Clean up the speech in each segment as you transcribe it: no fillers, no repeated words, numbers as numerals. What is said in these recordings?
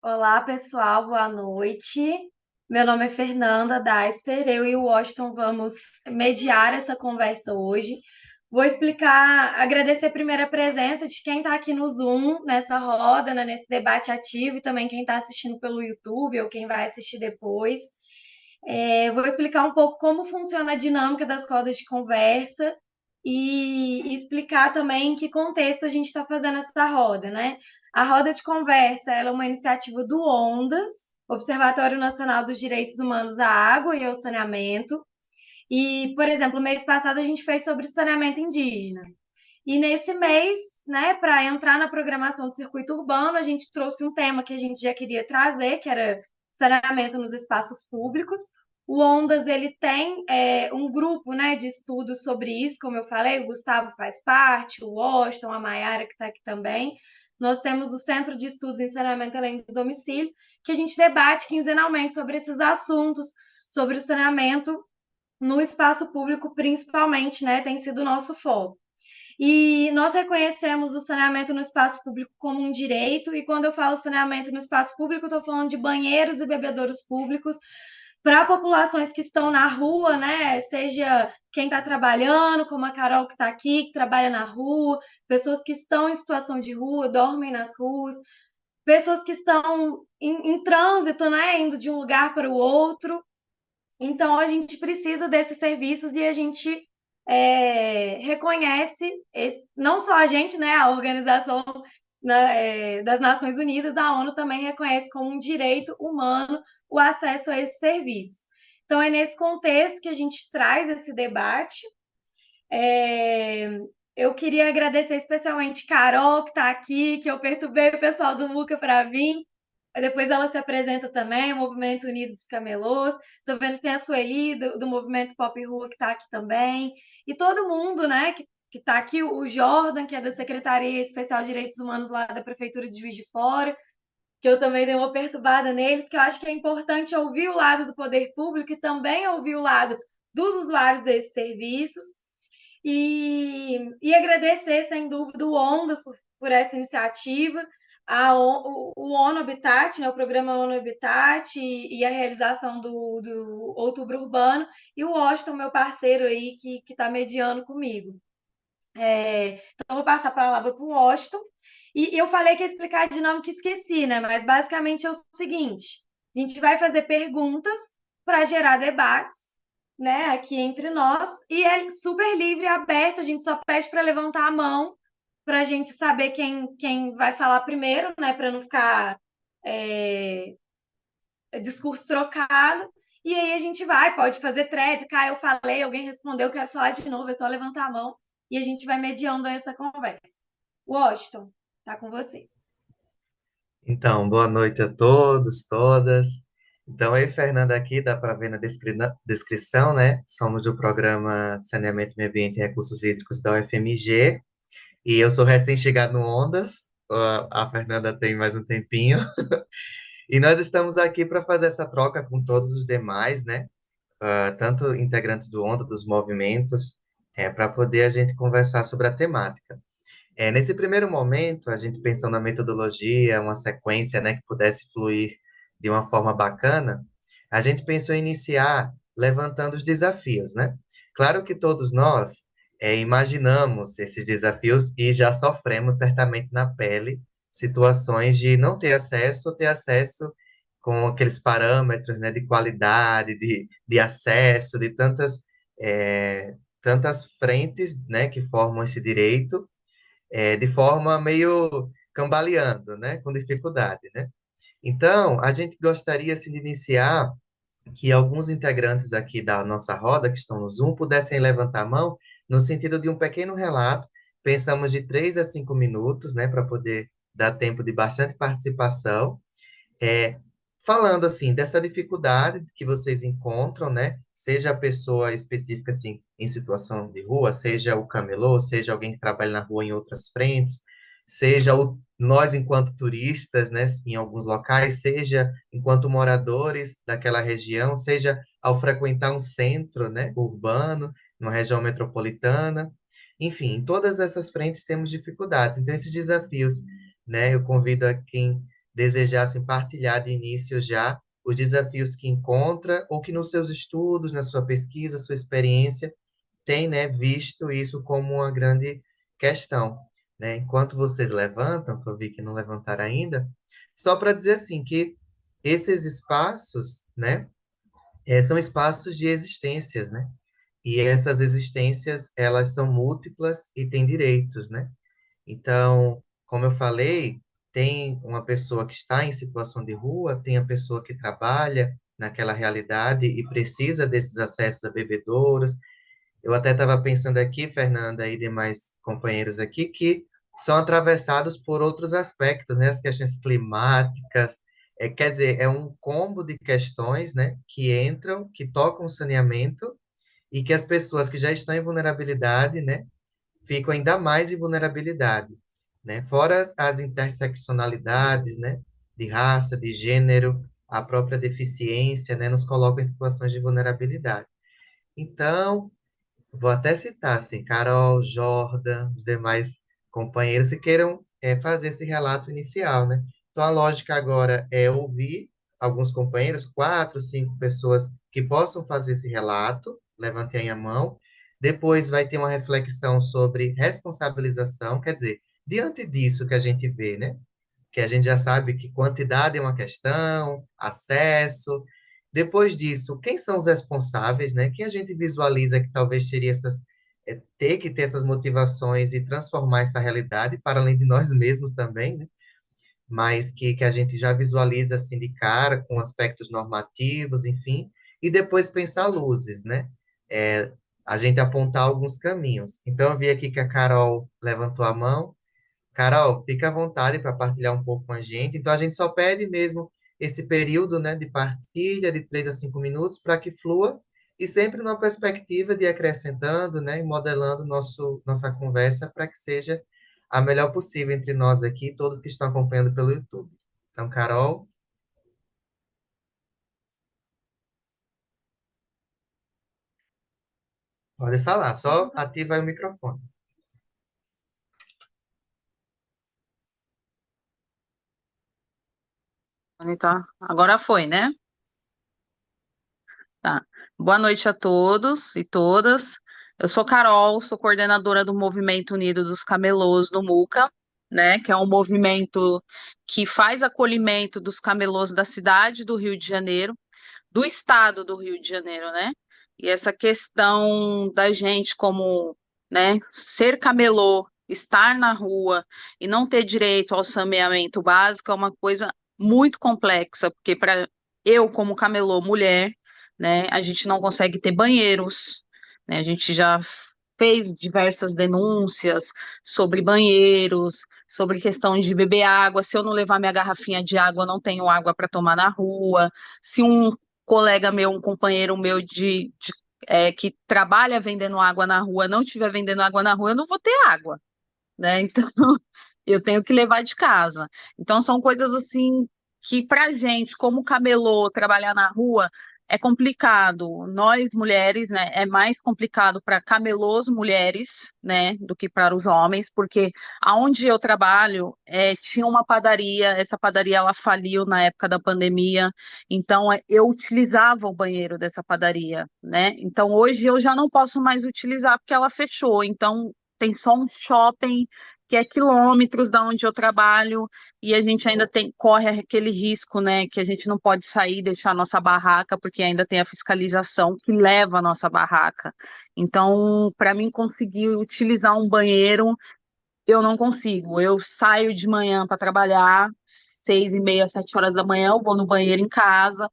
Olá, pessoal, boa noite. Meu nome é Fernanda Deister. Eu e o Washington vamos mediar essa conversa hoje. Vou explicar, agradecer primeiro a presença de quem está aqui no Zoom, nessa roda, né, nesse debate ativo, e também quem está assistindo pelo YouTube ou quem vai assistir depois. Vou explicar um pouco como funciona a dinâmica das rodas de conversa e explicar também em que contexto a gente está fazendo essa roda, né? A roda de conversa ela é uma iniciativa do ONDAS, Observatório Nacional dos Direitos Humanos à Água e ao Saneamento. E, por exemplo, mês passado a gente fez sobre saneamento indígena. E nesse mês, né, para entrar na programação do circuito urbano, a gente trouxe um tema que a gente já queria trazer, que era saneamento nos espaços públicos. O Ondas ele tem um grupo, né, de estudos sobre isso, como eu falei, o Gustavo faz parte, o Washington, a Maiara que está aqui também. Nós temos o Centro de Estudos em Saneamento Além do Domicílio, que a gente debate quinzenalmente sobre esses assuntos, sobre o saneamento no espaço público, principalmente, né, tem sido o nosso foco. E nós reconhecemos o saneamento no espaço público como um direito, e quando eu falo saneamento no espaço público, eu estou falando de banheiros e bebedouros públicos para populações que estão na rua, né? Seja quem está trabalhando, como a Carol que está aqui, que trabalha na rua, pessoas que estão em situação de rua, dormem nas ruas, pessoas que estão em trânsito, né? Indo de um lugar para o outro. Então, a gente precisa desses serviços e a gente reconhece, não só a gente, né, a Organização das Nações Unidas, a ONU também reconhece como um direito humano o acesso a esses serviços. Então, é nesse contexto que a gente traz esse debate. É, eu queria agradecer especialmente Carol, que está aqui, que eu perturbei o pessoal do MUCA para vir. Depois ela se apresenta também, o Movimento Unido dos Camelôs. Estou vendo que tem a Sueli, do Movimento Pop Rua, que está aqui também. E todo mundo, né, que está aqui, o Jordan, que é da Secretaria Especial de Direitos Humanos lá da Prefeitura de Juiz de Fora, que eu também dei uma perturbada neles, que eu acho que é importante ouvir o lado do poder público e também ouvir o lado dos usuários desses serviços. E agradecer, sem dúvida, o Ondas por essa iniciativa, o ONU Habitat, né, o programa ONU Habitat e a realização do Outubro Urbano, e o Washington, meu parceiro aí, que está mediando comigo. Então, vou passar a palavra para o Washington. E eu falei que ia explicar a dinâmica e esqueci, né? Mas basicamente é o seguinte: a gente vai fazer perguntas para gerar debates, né, aqui entre nós, e é super livre e aberto, a gente só pede para levantar a mão para a gente saber quem vai falar primeiro, né, para não ficar é, discurso trocado. E aí a gente vai, pode fazer tréplica, eu falei, alguém respondeu, quero falar de novo, é só levantar a mão e a gente vai mediando essa conversa. Washington, tá com você. Então, boa noite a todos, todas. Então, eu e Fernanda aqui, dá para ver na descrição, né? Somos do programa Saneamento, Meio Ambiente e Recursos Hídricos da UFMG. E eu sou recém-chegado no Ondas. A Fernanda tem mais um tempinho. E nós estamos aqui para fazer essa troca com todos os demais, né? Tanto integrantes do Onda, dos movimentos, para poder a gente conversar sobre a temática. Nesse primeiro momento, a gente pensou na metodologia, uma sequência, né, que pudesse fluir de uma forma bacana. A gente pensou em iniciar levantando os desafios, né? Claro que todos nós imaginamos esses desafios e já sofremos certamente na pele situações de não ter acesso ou ter acesso com aqueles parâmetros, né, de qualidade, de acesso, de tantas frentes, né, que formam esse direito de forma meio cambaleando, né, com dificuldade, né? Então, a gente gostaria assim, de iniciar que alguns integrantes aqui da nossa roda, que estão no Zoom, pudessem levantar a mão no sentido de um pequeno relato. Pensamos de 3 a 5 minutos, né, para poder dar tempo de bastante participação é, falando assim dessa dificuldade que vocês encontram, né? Seja a pessoa específica assim em situação de rua, seja o camelô, seja alguém que trabalha na rua em outras frentes, seja nós enquanto turistas, né, em alguns locais, seja enquanto moradores daquela região, seja ao frequentar um centro, né, urbano, numa região metropolitana. Enfim, em todas essas frentes temos dificuldades. Então, esses desafios, né, eu convido a quem desejassem partilhar de início já os desafios que encontra ou que nos seus estudos, na sua pesquisa, sua experiência, tem, né, visto isso como uma grande questão, né? Enquanto vocês levantam, que eu vi que não levantaram ainda, só para dizer assim que esses espaços, né, são espaços de existências, né? E essas existências, elas são múltiplas e têm direitos, né? Então, como eu falei, tem uma pessoa que está em situação de rua, tem a pessoa que trabalha naquela realidade e precisa desses acessos a bebedouros. Eu até estava pensando aqui, Fernanda e demais companheiros aqui, que são atravessados por outros aspectos, né? As questões climáticas, quer dizer, é um combo de questões, né, que entram, que tocam o saneamento e que as pessoas que já estão em vulnerabilidade, né, ficam ainda mais em vulnerabilidade, né? Fora as interseccionalidades, né, de raça, de gênero, a própria deficiência, né, nos colocam em situações de vulnerabilidade. Então, vou até citar, assim, Carol, Jordan, os demais companheiros que queiram fazer esse relato inicial, né? Então, a lógica agora é ouvir alguns companheiros, quatro, cinco pessoas que possam fazer esse relato, levantem aí a mão. Depois vai ter uma reflexão sobre responsabilização, quer dizer, diante disso que a gente vê, né? Que a gente já sabe que quantidade é uma questão, acesso. Depois disso, quem são os responsáveis, né? Quem a gente visualiza que talvez teria ter que ter essas motivações e transformar essa realidade, para além de nós mesmos também, né? Mas que a gente já visualiza assim de cara, com aspectos normativos, enfim, e depois pensar luzes, né? É, a gente apontar alguns caminhos. Então, eu vi aqui que a Carol levantou a mão. Carol, fica à vontade para partilhar um pouco com a gente. Então, a gente só pede mesmo esse período, né, de partilha de 3 a 5 minutos para que flua e sempre numa perspectiva de ir acrescentando, né, e modelando nossa conversa para que seja a melhor possível entre nós aqui, todos que estão acompanhando pelo YouTube. Então, Carol, pode falar, só ativa aí o microfone. Tá. Agora foi, né? Tá. Boa noite a todos e todas. Eu sou Carol, sou coordenadora do Movimento Unido dos Camelôs do MUCA, né? Que é um movimento que faz acolhimento dos camelôs da cidade do Rio de Janeiro, do estado do Rio de Janeiro, né? E essa questão da gente como, né, ser camelô, estar na rua e não ter direito ao saneamento básico é uma coisa muito complexa, porque para eu como camelô mulher, né, a gente não consegue ter banheiros, né? A gente já fez diversas denúncias sobre banheiros, sobre questão de beber água. Se eu não levar minha garrafinha de água, eu não tenho água para tomar na rua. Se um colega meu, um companheiro meu que trabalha vendendo água na rua, não estiver vendendo água na rua, eu não vou ter água, né? Então, eu tenho que levar de casa. Então, são coisas assim que, para gente, como camelô, trabalhar na rua é complicado. Nós, mulheres, né, é mais complicado para camelôs mulheres, né, do que para os homens, porque aonde eu trabalho tinha uma padaria, essa padaria ela faliu na época da pandemia, então eu utilizava o banheiro dessa padaria, né? Então, hoje eu já não posso mais utilizar porque ela fechou. Então, tem só um shopping que é quilômetros da onde eu trabalho, e a gente ainda corre aquele risco, né, que a gente não pode sair e deixar a nossa barraca, porque ainda tem a fiscalização que leva a nossa barraca. Então, para mim conseguir utilizar um banheiro, eu não consigo. Eu saio de manhã para trabalhar, 6h30, 7 horas da manhã, eu vou no banheiro em casa,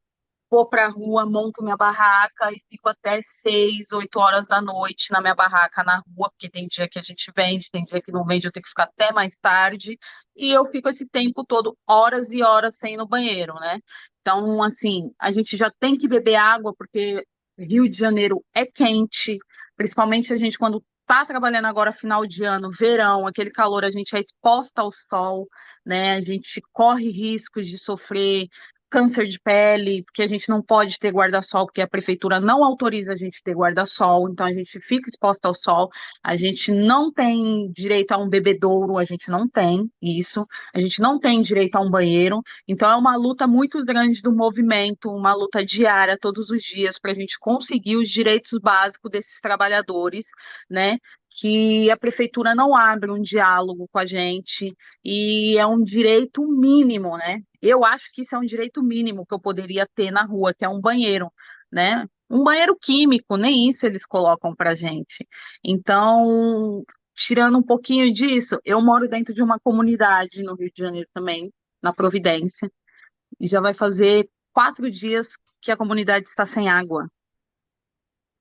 vou para a rua, monto minha barraca e fico até 6, 8 horas da noite na minha barraca na rua, porque tem dia que a gente vende, tem dia que não vende, eu tenho que ficar até mais tarde, e eu fico esse tempo todo, horas e horas sem ir no banheiro, né? Então, assim, a gente já tem que beber água, porque Rio de Janeiro é quente, principalmente a gente quando está trabalhando agora final de ano, verão, aquele calor, a gente é exposta ao sol, né? A gente corre riscos de sofrer câncer de pele, porque a gente não pode ter guarda-sol, porque a prefeitura não autoriza a gente ter guarda-sol, então a gente fica exposta ao sol, a gente não tem direito a um bebedouro, a gente não tem isso, a gente não tem direito a um banheiro, então é uma luta muito grande do movimento, uma luta diária, todos os dias, para a gente conseguir os direitos básicos desses trabalhadores, né? Que a prefeitura não abre um diálogo com a gente, e é um direito mínimo, né? Eu acho que isso é um direito mínimo que eu poderia ter na rua, que é um banheiro, né? Um banheiro químico, nem isso eles colocam pra gente. Então, tirando um pouquinho disso, eu moro dentro de uma comunidade no Rio de Janeiro também, na Providência, e já vai fazer 4 dias que a comunidade está sem água,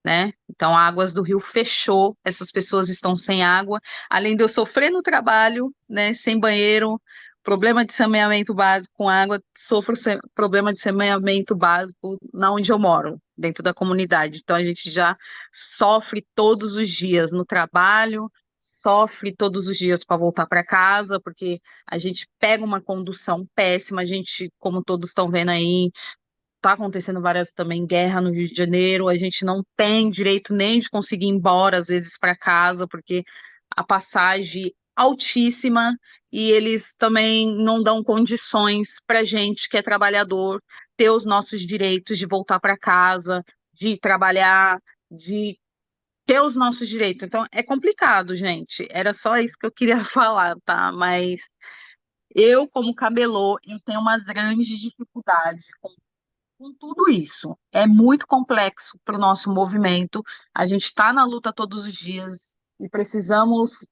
né? Então, a Águas do Rio fechou, essas pessoas estão sem água, além de eu sofrer no trabalho, né, sem banheiro, problema de saneamento básico com água, sofro problema de saneamento básico na onde eu moro, dentro da comunidade. Então, a gente já sofre todos os dias no trabalho, sofre todos os dias para voltar para casa, porque a gente pega uma condução péssima, a gente, como todos estão vendo aí, tá acontecendo várias também guerra no Rio de Janeiro, a gente não tem direito nem de conseguir ir embora às vezes para casa, porque a passagem altíssima e eles também não dão condições para gente que é trabalhador ter os nossos direitos de voltar para casa, de trabalhar, de ter os nossos direitos. Então é complicado, gente. Era só isso que eu queria falar, tá? Mas eu, como camelô, eu tenho uma grande dificuldade com tudo isso. É muito complexo para o nosso movimento. A gente está na luta todos os dias e precisamos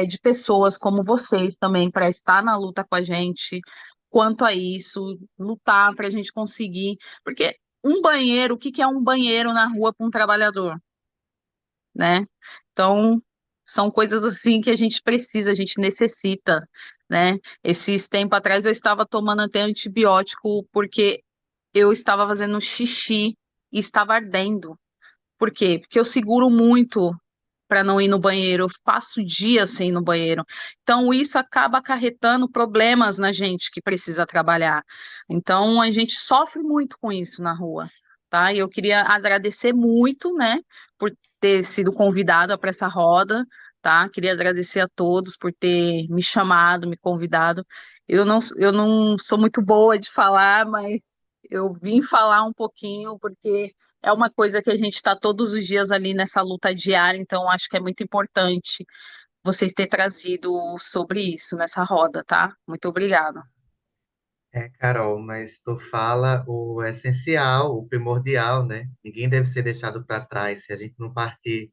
de pessoas como vocês também para estar na luta com a gente quanto a isso, lutar para a gente conseguir. Porque um banheiro, o que que é um banheiro na rua para um trabalhador, né? Então, são coisas assim que a gente precisa, a gente necessita, né? Esses tempos atrás eu estava tomando até antibiótico porque eu estava fazendo xixi e estava ardendo. Por quê? Porque eu seguro muito para não ir no banheiro, eu passo dias sem ir no banheiro. Então, isso acaba acarretando problemas na gente que precisa trabalhar. Então, a gente sofre muito com isso na rua, tá? E eu queria agradecer muito, né, por ter sido convidada para essa roda, tá? Queria agradecer a todos por ter me chamado, me convidado. Eu não sou muito boa de falar, mas eu vim falar um pouquinho porque é uma coisa que a gente está todos os dias ali nessa luta diária, então acho que é muito importante vocês terem trazido sobre isso nessa roda, tá? Muito obrigada. Carol, mas tu fala o essencial, o primordial, né? Ninguém deve ser deixado para trás se a gente não partir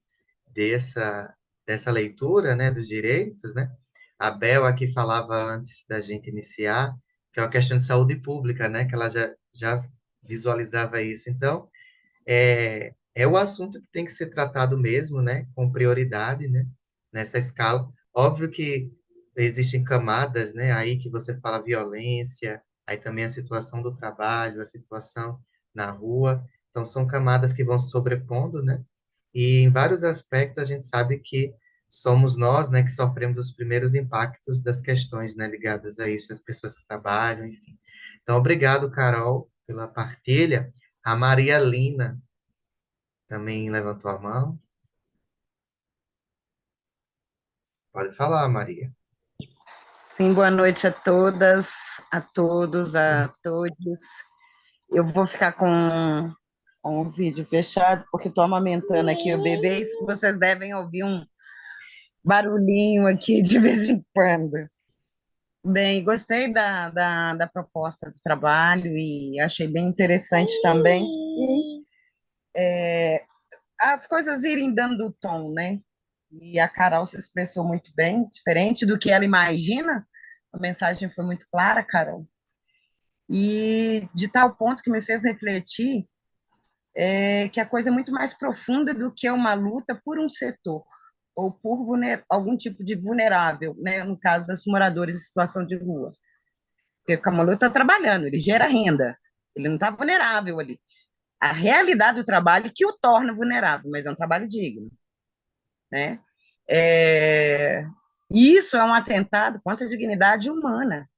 dessa leitura, né, dos direitos, né? A Bel aqui falava antes da gente iniciar, que é uma questão de saúde pública, né? Que ela já visualizava isso. Então, é o assunto que tem que ser tratado mesmo, né? Com prioridade, né? Nessa escala. Óbvio que existem camadas, né? Aí que você fala violência, aí também a situação do trabalho, a situação na rua. Então, são camadas que vão se sobrepondo, né? E em vários aspectos a gente sabe que somos nós, né, que sofremos os primeiros impactos das questões, né, ligadas a isso, as pessoas que trabalham, enfim. Então, obrigado, Carol, pela partilha. A Maria Lina também levantou a mão. Pode falar, Maria. Sim, boa noite a todas, a todos, a todos. Eu vou ficar com o vídeo fechado, porque estou amamentando aqui o bebê, e vocês devem ouvir um barulhinho aqui de vez em quando. Bem, gostei da proposta de trabalho e achei bem interessante também. E, as coisas irem dando o tom, né? E a Carol se expressou muito bem, diferente do que ela imagina. A mensagem foi muito clara, Carol. E de tal ponto que me fez refletir que a coisa é muito mais profunda do que uma luta por um setor ou por algum tipo de vulnerável, né? No caso dos moradores em situação de rua. Porque o Camolu está trabalhando, ele gera renda, ele não está vulnerável ali. A realidade do trabalho é que o torna vulnerável, mas é um trabalho digno, né? É... Isso é um atentado contra a dignidade humana,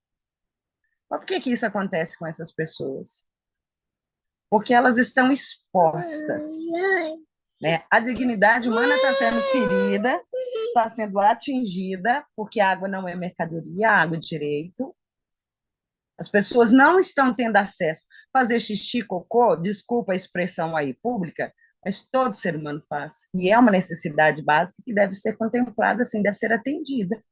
Mas por que que isso acontece com essas pessoas? Porque elas estão expostas, né? A dignidade humana está sendo ferida, está sendo atingida, porque a água não é mercadoria, a água é direito. As pessoas não estão tendo acesso. Fazer xixi, cocô, desculpa a expressão aí pública, mas todo ser humano faz. E é uma necessidade básica que deve ser contemplada, assim, deve ser atendida.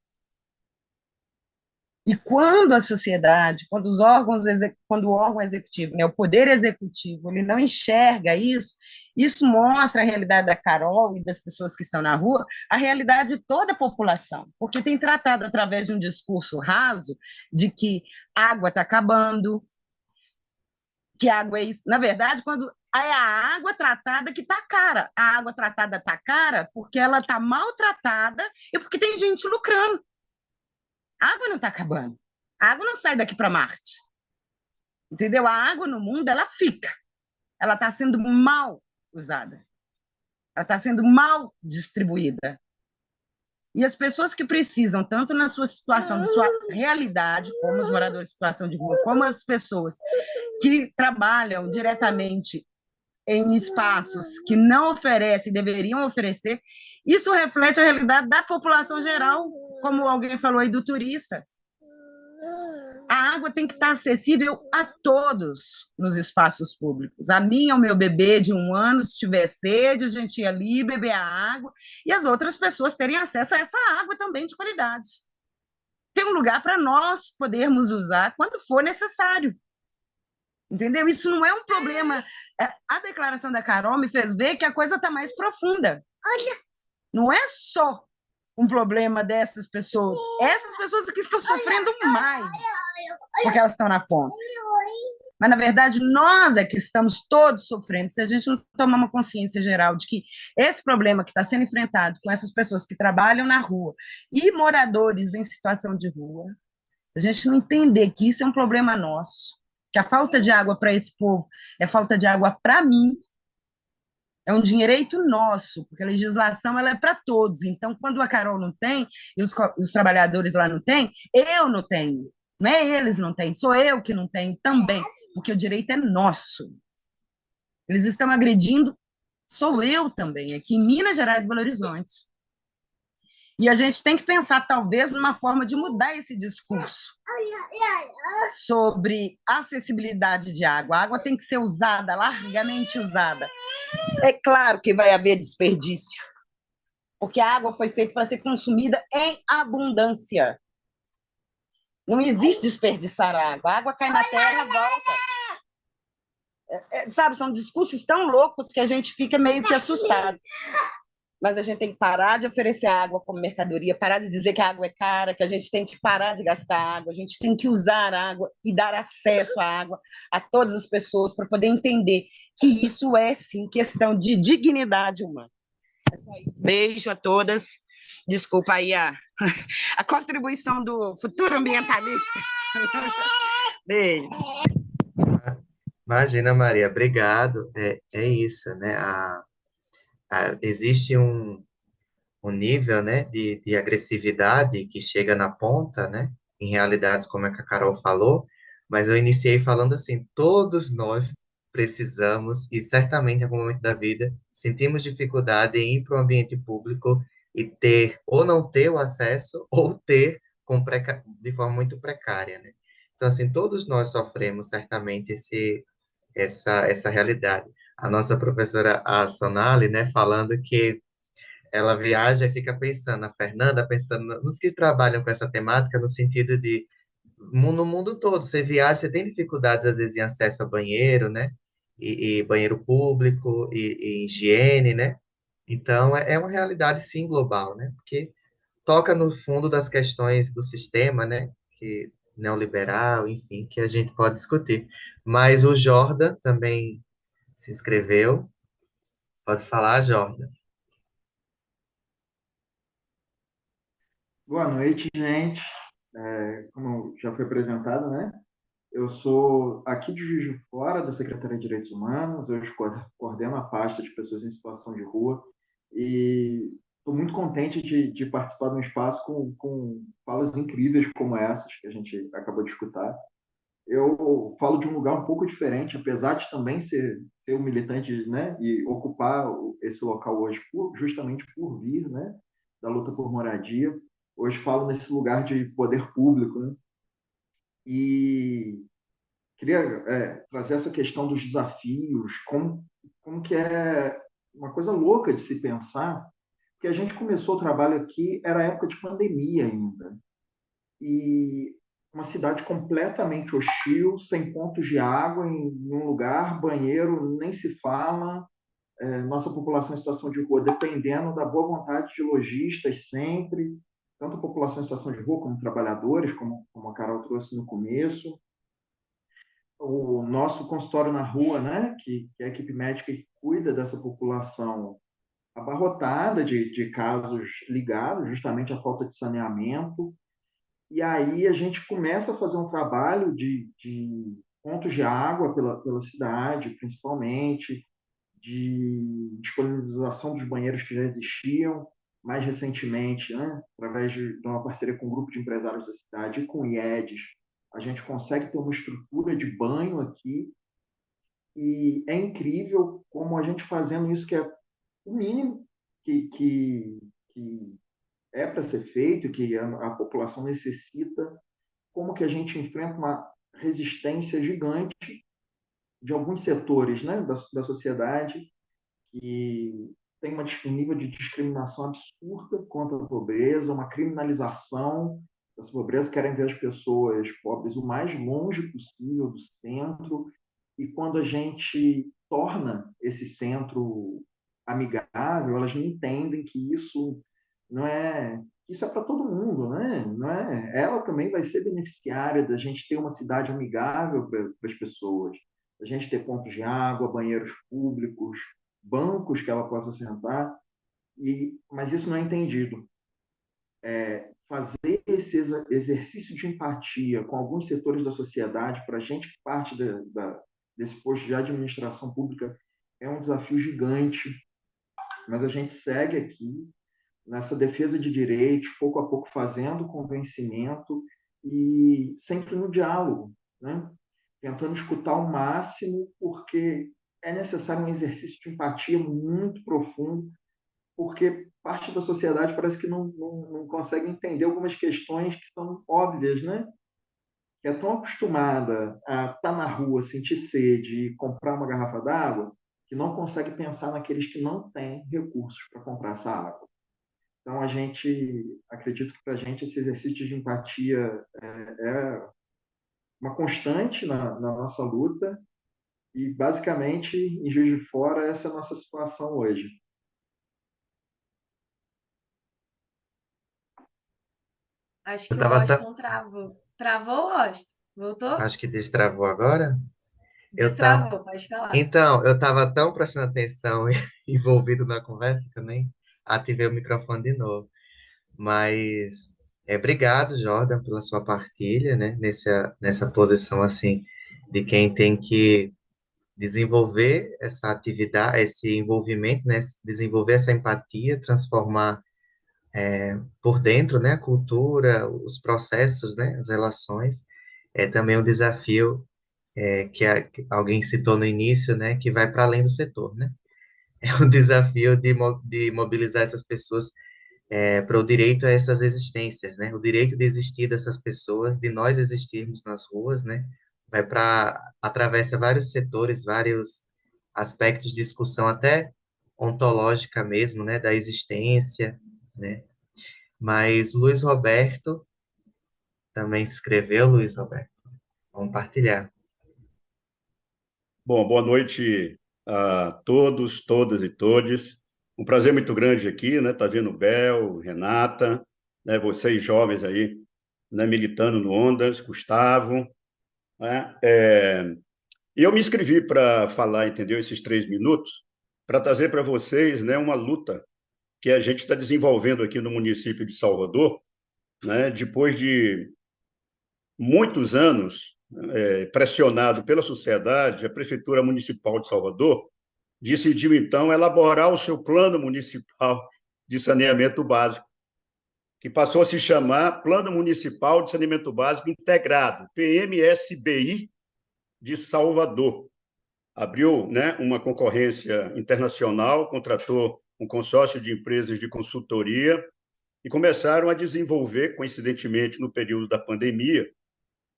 E quando a sociedade, quando os órgãos, quando o órgão executivo, né, o poder executivo, ele não enxerga isso, isso mostra a realidade da Carol e das pessoas que estão na rua, a realidade de toda a população, porque tem tratado através de um discurso raso de que água está acabando, que água é isso. Na verdade, quando é a água tratada que está cara, a água tratada está cara porque ela está maltratada e porque tem gente lucrando. A água não está acabando. A água não sai daqui para Marte. Entendeu? A água no mundo, ela fica. Ela está sendo mal usada. Ela está sendo mal distribuída. E as pessoas que precisam, tanto na sua situação, na sua realidade, como os moradores em situação de rua, como as pessoas que trabalham diretamente em espaços que não oferecem, deveriam oferecer, isso reflete a realidade da população geral, como alguém falou aí do turista. A água tem que estar acessível a todos nos espaços públicos. A mim, ao meu bebê de 1 ano, se tiver sede, a gente ir ali beber a água, e as outras pessoas terem acesso a essa água também de qualidade. Tem um lugar para nós podermos usar quando for necessário. Entendeu? Isso não é um problema. A declaração da Carol me fez ver que a coisa está mais profunda. Não é só um problema dessas pessoas. Essas pessoas que estão sofrendo mais, porque elas estão na ponta. Mas, na verdade, nós é que estamos todos sofrendo se a gente não tomar uma consciência geral de que esse problema que está sendo enfrentado com essas pessoas que trabalham na rua e moradores em situação de rua, se a gente não entender que isso é um problema nosso, que a falta de água para esse povo é falta de água para mim, é um direito nosso, porque a legislação ela é para todos. Então, quando a Carol não tem, e os trabalhadores lá não têm, eu não tenho. Não é eles não têm, sou eu que não tenho também, porque o direito é nosso. Eles estão agredindo, sou eu também, aqui em Minas Gerais e Belo Horizonte. E a gente tem que pensar, talvez, numa forma de mudar esse discurso sobre acessibilidade de água. A água tem que ser usada, largamente usada. É claro que vai haver desperdício, porque a água foi feita para ser consumida em abundância. Não existe desperdiçar a água. A água cai na terra, volta. Sabe, são discursos tão loucos que a gente fica meio que assustado. Mas a gente tem que parar de oferecer água como mercadoria, parar de dizer que a água é cara, que a gente tem que parar de gastar água, a gente tem que usar água e dar acesso à água a todas as pessoas para poder entender que isso é, sim, questão de dignidade humana. Beijo a todas. Desculpa aí a contribuição do futuro ambientalista. Beijo. Imagina, Maria, obrigado. É isso, né? Existe um nível, né, de agressividade que chega na ponta, né, em realidades como a que a Carol falou, mas eu iniciei falando assim, todos nós precisamos, e certamente em algum momento da vida, sentimos dificuldade em ir para o ambiente público e ter, ou não ter o acesso, ou ter de forma muito precária, né? Então, assim, todos nós sofremos certamente essa realidade. A nossa professora, a Sonali, né, falando que ela viaja e fica pensando, a Fernanda pensando nos que trabalham com essa temática, no sentido de, no mundo todo, você viaja, você tem dificuldades, às vezes, em acesso a banheiro, né? E banheiro público, e higiene, né? Então, é uma realidade, sim, global, né? Porque toca no fundo das questões do sistema, né? Que neoliberal, enfim, que a gente pode discutir. Mas o Jordan também se inscreveu. Pode falar, Jordan. Boa noite, gente. Como já foi apresentado, né? Eu sou aqui de Juiz de Fora, da Secretaria de Direitos Humanos, eu coordeno a pasta de pessoas em situação de rua e estou muito contente de participar de um espaço com falas incríveis como essas que a gente acabou de escutar. eu falo de um lugar um pouco diferente, apesar de também ser um militante, né, e ocupar esse local hoje justamente por vir, né, da luta por moradia. Hoje falo nesse lugar de poder público, né, e queria trazer essa questão dos desafios, como que é uma coisa louca de se pensar, que a gente começou o trabalho aqui, era época de pandemia ainda, e uma cidade completamente hostil, sem pontos de água em um lugar, banheiro nem se fala, nossa população em situação de rua dependendo da boa vontade de lojistas sempre, tanto a população em situação de rua como trabalhadores, como a Carol trouxe no começo. O nosso consultório na rua, né, que é a equipe médica que cuida dessa população abarrotada de casos ligados justamente à falta de saneamento. E aí a gente começa a fazer um trabalho de pontos de água pela cidade, principalmente, de disponibilização dos banheiros que já existiam, mais recentemente, né, através de uma parceria com um grupo de empresários da cidade e com o IEDES, a gente consegue ter uma estrutura de banho aqui, e é incrível como a gente fazendo isso, que é o mínimo que é para ser feito, que a população necessita, como que a gente enfrenta uma resistência gigante de alguns setores, né, da sociedade, que tem um nível de discriminação absurda contra a pobreza, uma criminalização das pobrezas, querem ver as pessoas pobres o mais longe possível do centro, e quando a gente torna esse centro amigável, elas não entendem que não é isso é para todo mundo, né? Não é, ela também vai ser beneficiária da gente ter uma cidade amigável para as pessoas, a gente ter pontos de água, banheiros públicos, bancos que ela possa sentar, mas isso não é entendido. Fazer esse exercício de empatia com alguns setores da sociedade, para a gente que parte desse posto de administração pública, é um desafio gigante, mas a gente segue aqui nessa defesa de direitos, pouco a pouco fazendo convencimento e sempre no diálogo, né? Tentando escutar o máximo, porque é necessário um exercício de empatia muito profundo, porque parte da sociedade parece que não consegue entender algumas questões que são óbvias, né? Que é tão acostumada a estar na rua, sentir sede e comprar uma garrafa d'água, que não consegue pensar naqueles que não têm recursos para comprar essa água. Então, acredito que para a gente esse exercício de empatia é uma constante na nossa luta, e basicamente em Juiz de Fora essa é a nossa situação hoje. Acho Eu que o tava, Washington travou. Travou, Washington? Voltou? acho que destravou agora. Eu tava, Destravou, pode falar. então, eu tava tão prestando atenção e envolvido na conversa que eu nem ativei o microfone de novo. Mas obrigado, Jordan, pela sua partilha, né? Nessa posição assim de quem tem que desenvolver essa atividade, esse envolvimento, né? Desenvolver essa empatia, transformar por dentro, né? A cultura, os processos, né? As relações. É também um desafio que alguém citou no início, né? Que vai para além do setor, né? É um desafio de mobilizar essas pessoas para o direito a essas existências, né? O direito de existir dessas pessoas, de nós existirmos nas ruas, né? Atravessa vários setores, vários aspectos de discussão, até ontológica mesmo, né? Da existência, né? Mas Luiz Roberto também escreveu, Luiz Roberto. Vamos partilhar. Bom, boa noite a todos, todas e todes. Um prazer muito grande aqui, né? Tá vendo Bel, Renata, né? Vocês jovens aí, né? Militando no Ondas, Gustavo, né? E eu me inscrevi para falar, entendeu? Esses 3 minutos, para trazer para vocês, né? Uma luta que a gente está desenvolvendo aqui no município de Salvador, né? Depois de muitos anos pressionado pela sociedade, a Prefeitura Municipal de Salvador decidiu, então, elaborar o seu plano municipal de saneamento básico. que passou a se chamar Plano Municipal de Saneamento Básico Integrado, PMSBI, de Salvador. Abriu, né, uma concorrência internacional, contratou um consórcio de empresas de consultoria e começaram a desenvolver, coincidentemente, no período da pandemia,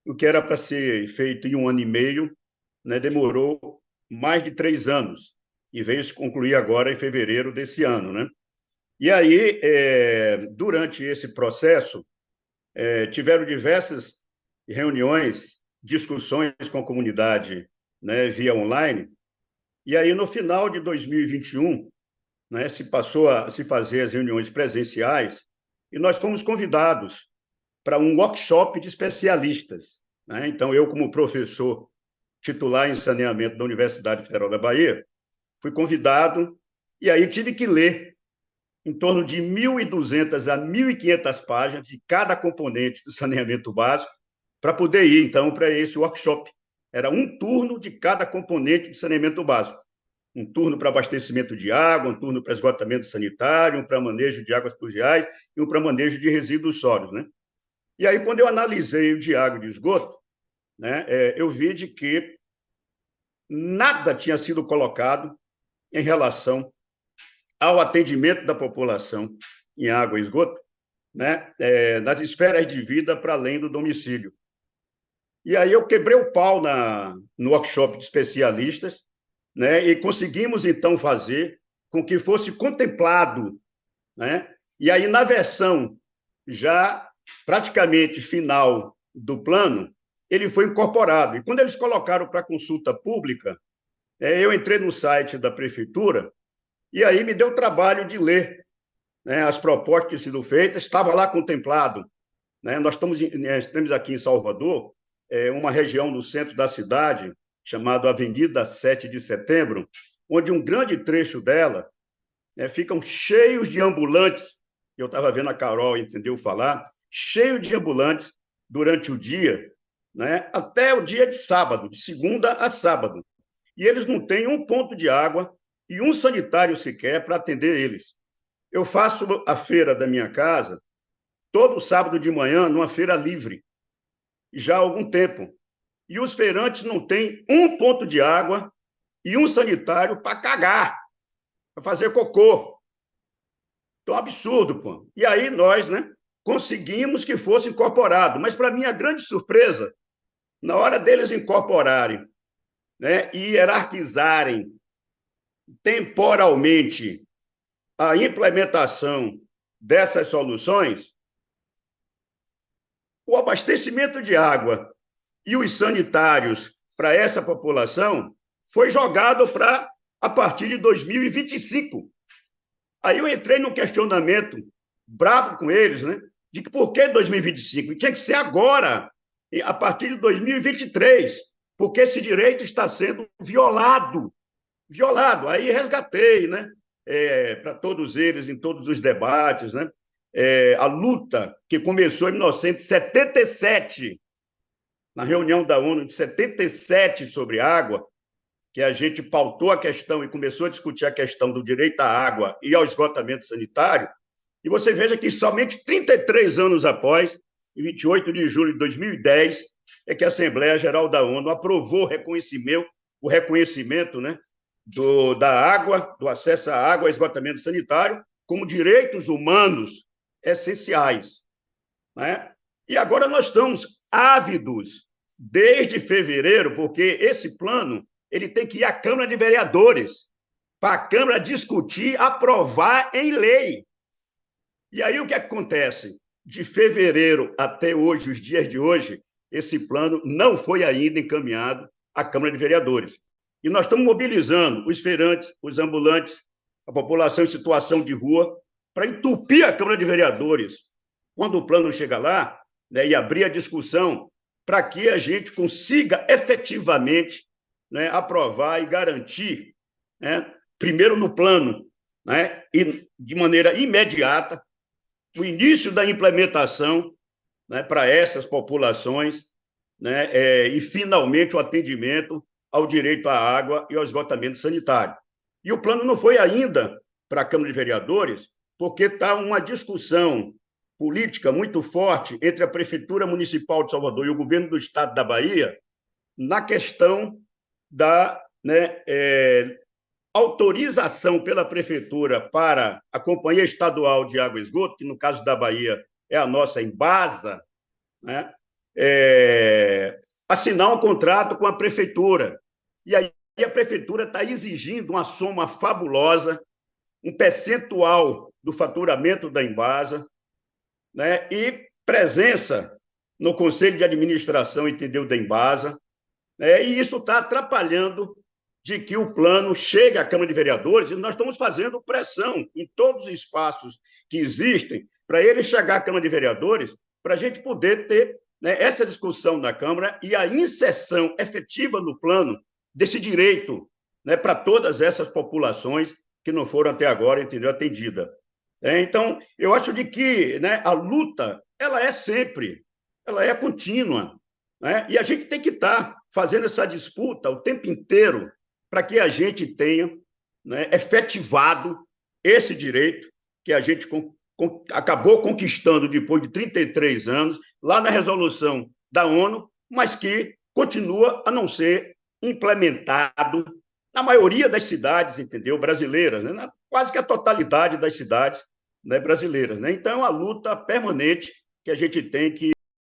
o que era para ser feito em 1 ano e meio, né, demorou mais de 3 anos e veio se concluir agora em fevereiro desse ano, né? E aí, durante esse processo, tiveram diversas reuniões, discussões com a comunidade, né, via online, e aí, no final de 2021, né, se passou a se fazer as reuniões presenciais, e nós fomos convidados para um workshop de especialistas, né? Então, eu, como professor titular em saneamento da Universidade Federal da Bahia, fui convidado, e aí tive que ler em torno de 1.200 a 1.500 páginas de cada componente do saneamento básico para poder ir, então, para esse workshop. Era um turno de cada componente do saneamento básico. Um turno para abastecimento de água, um turno para esgotamento sanitário, um para manejo de águas pluviais e um para manejo de resíduos sólidos, né? E aí, quando eu analisei o de água e de esgoto, né, eu vi de que nada tinha sido colocado em relação ao atendimento da população em água e esgoto, né, nas esferas de vida para além do domicílio. E aí eu quebrei o pau no workshop de especialistas, né, e conseguimos, então, fazer com que fosse contemplado, né, e aí, na versão já praticamente final do plano, ele foi incorporado. E quando eles colocaram para consulta pública, eu entrei no site da prefeitura e aí me deu o trabalho de ler, né, as propostas que tinham sido feitas, estava lá contemplado, né? Nós temos aqui em Salvador uma região no centro da cidade, chamada Avenida 7 de Setembro, onde um grande trecho dela ficam cheios de ambulantes. Eu estava vendo a Carol, entendeu falar, cheio de ambulantes durante o dia, né, até o dia de sábado, de segunda a sábado. E eles não têm um ponto de água e um sanitário sequer para atender eles. Eu faço a feira da minha casa todo sábado de manhã, numa feira livre, já há algum tempo. E os feirantes não têm um ponto de água e um sanitário para cagar, para fazer cocô. Então, absurdo, pô. E aí nós, né, conseguimos que fosse incorporado. Mas, para minha grande surpresa, na hora deles incorporarem, né, e hierarquizarem temporalmente a implementação dessas soluções, o abastecimento de água e os sanitários para essa população foi jogado para a partir de 2025. Aí eu entrei num questionamento brabo com eles, né? De que por que 2025? Tinha que ser agora, a partir de 2023, porque esse direito está sendo violado. Violado. Aí resgatei, né? Para todos eles, em todos os debates, né? A luta que começou em 1977, na reunião da ONU de 77 sobre água, que a gente pautou a questão e começou a discutir a questão do direito à água e ao esgotamento sanitário, e você veja que somente 33 anos após, em 28 de julho de 2010, é que a Assembleia Geral da ONU aprovou o reconhecimento, né, da água, do acesso à água e esgotamento sanitário como direitos humanos essenciais, né? E agora nós estamos ávidos, desde fevereiro, porque esse plano ele tem que ir à Câmara de Vereadores, para a Câmara discutir, aprovar em lei. E aí o que acontece? De fevereiro até hoje, os dias de hoje, esse plano não foi ainda encaminhado à Câmara de Vereadores. E nós estamos mobilizando os feirantes, os ambulantes, a população em situação de rua, para entupir a Câmara de Vereadores, quando o plano chega lá, né, e abrir a discussão, para que a gente consiga efetivamente, né, aprovar e garantir, né, primeiro no plano, né, e de maneira imediata, o início da implementação, né, para essas populações, né, e finalmente o atendimento ao direito à água e ao esgotamento sanitário. E o plano não foi ainda para a Câmara de Vereadores, porque está uma discussão política muito forte entre a Prefeitura Municipal de Salvador e o governo do Estado da Bahia na questão da, né, autorização pela Prefeitura para a Companhia Estadual de Água e Esgoto, que no caso da Bahia é a nossa Embasa, né, assinar um contrato com a Prefeitura. E aí a Prefeitura está exigindo uma soma fabulosa, um percentual do faturamento da Embasa, né, e presença no Conselho de Administração, entendeu, da Embasa, e isso está atrapalhando de que o plano chegue à Câmara de Vereadores, e nós estamos fazendo pressão em todos os espaços que existem para ele chegar à Câmara de Vereadores, para a gente poder ter, né, essa discussão na Câmara e a inserção efetiva no plano desse direito, né, para todas essas populações que não foram até agora, entendeu, atendidas. Então, eu acho de que, né, a luta ela é sempre, ela é contínua, né, e a gente tem que estar fazendo essa disputa o tempo inteiro para que a gente tenha, né, efetivado esse direito que a gente acabou conquistando depois de 33 anos, lá na resolução da ONU, mas que continua a não ser implementado na maioria das cidades, entendeu, brasileiras, né? Quase que a totalidade das cidades, né, brasileiras, né? Então, é uma luta permanente que a gente tem que